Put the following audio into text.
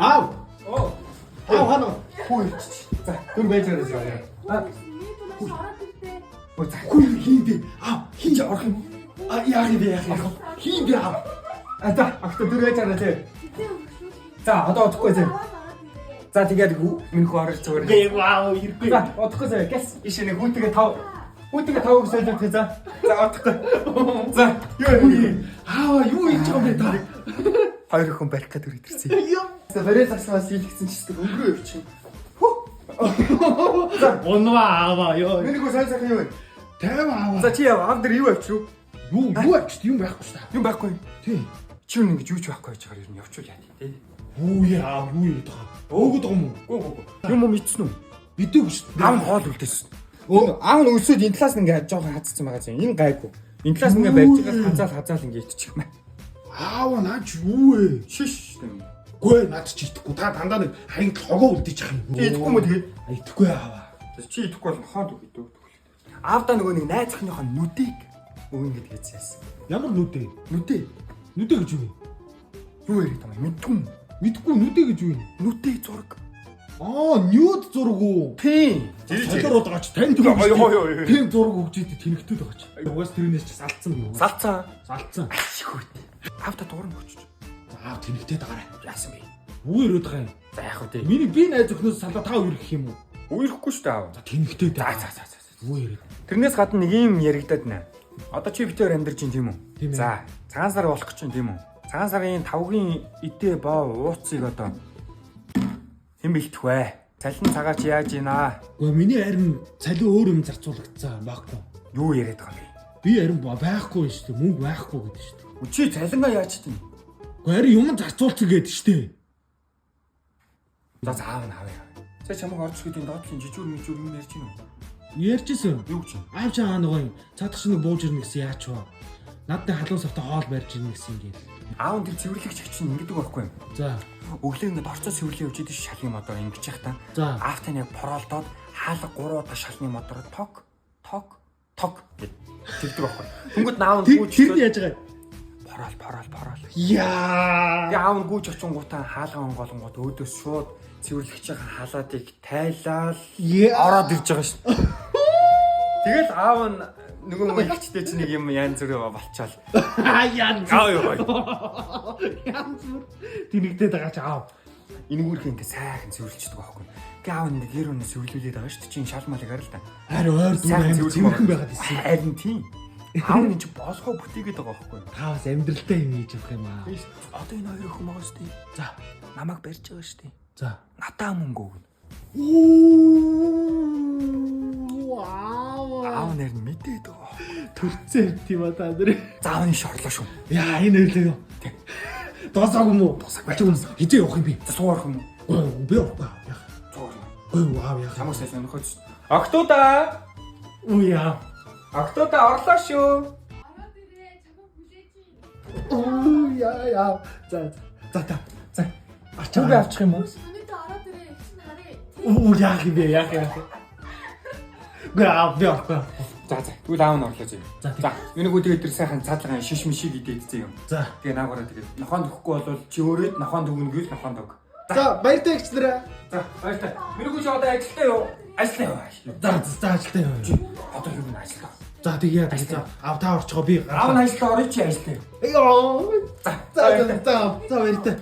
Аав. Оо. Аав хана. Хүү. За, дүн байж байгаа. Ой за хүү хийдэ. Аав хийж орох юм. А яах юм. Хийдэ аав. За, ахта дүр байж байгаа тий. За, одоо одохгүй зэ. За, тэгээд минь хүү орж зүгээр. Бэ вау ирэхгүй. За, одохгүй зэ. Гэс ишээ нэг хүүтэйгээ тав. Хүүтэйгээ тав гэж солиод тий за. За, одохгүй. За, юу. Аава юу хийж байгаа юм бэ та? Хоёр хүн барих гэдэг ирсэн. За бариад асаас хийлгсэн ч гэсэн өнгөрөө явчих. За, Онва аава ёо. минь хүү сайн юм. 50 аава. За, чи яав аав дээр юу авчих вэ? Юу авчт юм байхгүй шүү дээ. Юм байхгүй. Тий. Чи юу ингэж юу ч байхгүй байж байгаа юм явуул яа тий. Юу яа юу яа таа. Өөгд байгаа юм уу? Юм уу мэдсэн үү? Мэдээгүй шүү дээ. Аав нь хоол үлдээсэн. Аав нь өсөөд энэ талаас нь ингээд жоохон хацсан байгаа чинь энэ гайгүй. Энэ талаас нь ингээд байж байгаа хазаал ингээд итчих юм. Аава наач юу вэ? Шиш. Гүй наад чи итгэхгүй. Та дандаа нэг хаяг хогоо үлдээж байгаа юм. Чи идэхгүй мө тэгээд? Итгэхгүй аава. Чи идэхгүй бол хоол өгдөө. Аавда нөгөө нэг найзхныхоо нүдийг өгнө гэдэг хэлсэн. Ямар нүдэ? Нүдээ. Нүдэ гэж юу вэ? Юу яриад байгаа юм? Мэдгүй юм. Мэдхгүй нүдэ гэж юу вэ? Нүдээ зураг. Ньюд зураг уу? Тийм. Солиороод байгаа ч танд Ой. тийм зураг өгч идэв тэнхтээд байгаа ч. Угаас тэрнээс ч салцсан юм. Салцсан. Салцсан. Ашигүйт. Аавда дуурна өгч. Аа тэнхтээд байгаарай. Яасан бэ? Юу ирээд байгаа юм? За яах вэ? Миний би найз өхнөөс салаа таа үерх юм уу? Үерхгүй шүү дээ аав. За тэнхтээд. За. Юу ирээд? Тэрнээс гадна нэг юм яригадаад нэ. Одоо чи битээр амьдарч ин тийм үү? Тийм ээ. За, цагаан сар болох гэж байна тийм үү? Цагаан сарын 5-гийн эдээ боо ууцыг одоо хэн бэлтэх вэ? Цалин цагаач яаж ийна? Гэхдээ миний харин цалин өөр юм зарцуулагдсан байхгүй. Юу яриад байгаа юм бэ? Би харин байхгүй шүү дээ. Мөнгө байхгүй гэдэг шүү дээ. Чи цалингаа яаж тийм? Гэхдээ харин юм зарцуулчих гэдэг шүү дээ. За заав нь авъя. За чамайг орж ирэхэд доотлын жижүүр юм ярьж гин үү? Ярьжсэн. Юу гэж? Аав чаа нөгөө цаадах шиг бууж ирнэ гэсэн яач вэ? Надтай халуун савтай хоол барьж ирнэ гэсэн юм гээл. Аав нь тэр цэвэрлэгч чинь ингэдэг байхгүй юм. За. Өглөө ингээд орцоо цэвэрлээ явж идэв шал юм одоо ингэж яах та. За. Аавтай нэг пролдоод хаалга 3 удаа шалны мотор ток гэд тэгдэг байхгүй. Тэнгүүд наав нь гүйж Тэр нь яаж байгаа? Парал. Яа. Тэгээ аав нь гүйж очингуудаа хаалга онголонгууд өөдөөс шууд цэвэрлэгчийн халаадыг тайлал ороод ирж байгаа шин. Тэгэл аав нь нөгөө мөлчтэй чинь нэг юм янз бүрээ болчаал. Янз. Янз бүр. Тэнэгдээд байгаа ч аав. Энэгүүрх ингээ сайхан цэвэрлждэг байхгүй. Тэгээ аав нэг гэр өнө цэвэрлүүлээд байгаа шүү дээ. Чинь шалмалыг арил та. Харин ойр дүүр цэвэрхэн байгаад ирсэн. Харин тийм. Аав нь чи босгоо бүтээгээд байгаа байхгүй. Та бас амьдралтай юм хийж авах юм аа. Одоо энэ хоёр өхөн байгаа шүү дээ. За. Намайг барьж байгаа шүү дээ. За. Надаа мөнгө өгнө. Вау. Аав нэр нь мэдээд байгаа. Төрцөө тийм ба та нар. Заавны шорлоо шүү. Яа энэ өрлөө. Досааг юм уу? Досааг юм. Хизээ явах юм би. Суурах юм. Би явахгүй. Яах. Суурах. Ой вау яах. Чамаас сонирхож. Октода. Уяа. Октода орлоо шүү. Ороод ирээ, чамаа хүлээж. Яа. За. Ачаа би авчих юм уу? Өнөөдөр ороод ирээ, чинь харъя. Яах юм бэ? Яах. Гаа би явахгүй. За. Тэгвэл аав нь орлоо зөө. За. Энэгүй тэгээд тэр сайхан цаадлагын шиш мишиг идээдсэн юм. За. Тэгээ наагаараа тэгээд нохоонд өгөхгүй бол чи өөрөөд нохоонд өгнө гэж нохоонд өг. За баяртай гिचлэрэ. За, баяртай. Энэгүй чи одоо ажилдаа юу? Ажилдаа юу? За ажилтаа яваа. Одоо юу нэ ажилдаа? За тэгээ ав та орчихоо би. Аав нь ажилдаа орё чи ажилдаа юу? Йоо. За. За баяртай.